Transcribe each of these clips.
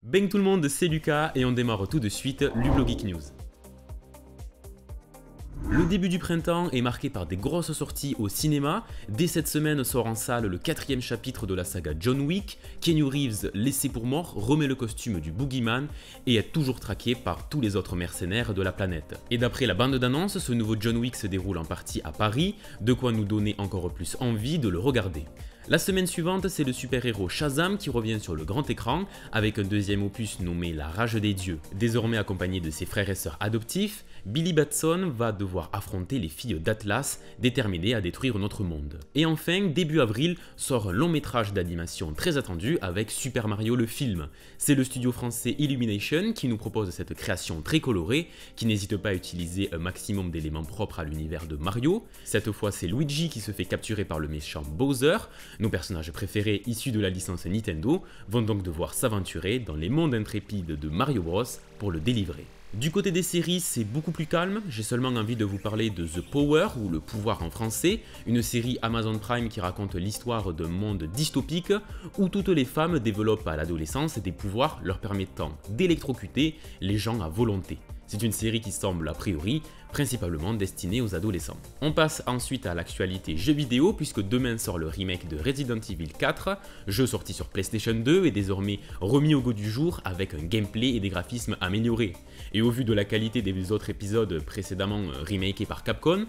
Bang tout le monde, c'est Lucas et on démarre tout de suite l'Hublot Geek News. Le début du printemps est marqué par des grosses sorties au cinéma. Dès cette semaine sort en salle le 4e chapitre de la saga John Wick. Keanu Reeves, laissé pour mort, remet le costume du Boogeyman et est toujours traqué par tous les autres mercenaires de la planète. Et d'après la bande d'annonce, ce nouveau John Wick se déroule en partie à Paris, de quoi nous donner encore plus envie de le regarder. La semaine suivante, c'est le super-héros Shazam qui revient sur le grand écran avec un deuxième opus nommé La Rage des Dieux. Désormais accompagné de ses frères et sœurs adoptifs, Billy Batson va devoir affronter les filles d'Atlas, déterminées à détruire notre monde. Et enfin, début avril, sort un long métrage d'animation très attendu avec Super Mario le film. C'est le studio français Illumination qui nous propose cette création très colorée, qui n'hésite pas à utiliser un maximum d'éléments propres à l'univers de Mario. Cette fois, c'est Luigi qui se fait capturer par le méchant Bowser. Nos personnages préférés issus de la licence Nintendo vont donc devoir s'aventurer dans les mondes intrépides de Mario Bros pour le délivrer. Du côté des séries, c'est beaucoup plus calme, j'ai seulement envie de vous parler de The Power, ou Le Pouvoir en français, une série Amazon Prime qui raconte l'histoire d'un monde dystopique où toutes les femmes développent à l'adolescence des pouvoirs leur permettant d'électrocuter les gens à volonté. C'est une série qui semble a priori principalement destinée aux adolescents. On passe ensuite à l'actualité jeux vidéo puisque demain sort le remake de Resident Evil 4, jeu sorti sur PlayStation 2 et désormais remis au goût du jour avec un gameplay et des graphismes améliorés. Et au vu de la qualité des autres épisodes précédemment remakés par Capcom,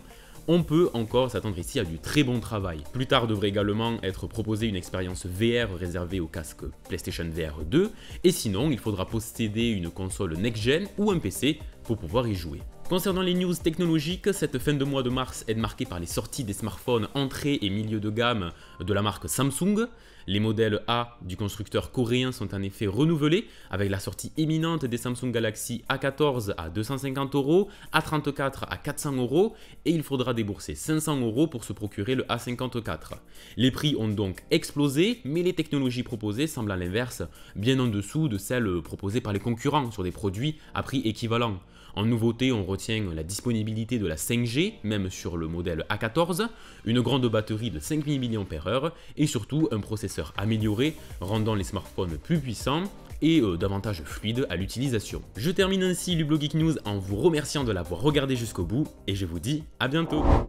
on peut encore s'attendre ici à du très bon travail. Plus tard devrait également être proposée une expérience VR réservée au casque PlayStation VR 2, et sinon il faudra posséder une console next-gen ou un PC pour pouvoir y jouer. Concernant les news technologiques, cette fin de mois de mars est marquée par les sorties des smartphones entrée et milieu de gamme de la marque Samsung. Les modèles A du constructeur coréen sont en effet renouvelés avec la sortie imminente des Samsung Galaxy A14 à 250 €, A34 à 400 € et il faudra débourser 500 € pour se procurer le A54. Les prix ont donc explosé, mais les technologies proposées semblent à l'inverse bien en dessous de celles proposées par les concurrents sur des produits à prix équivalent. En nouveauté, on retient la disponibilité de la 5G, même sur le modèle A14, une grande batterie de 5000 mAh et surtout un processeur amélioré, rendant les smartphones plus puissants et davantage fluides à l'utilisation. Je termine ainsi l'Hublot Geek News en vous remerciant de l'avoir regardé jusqu'au bout et je vous dis à bientôt.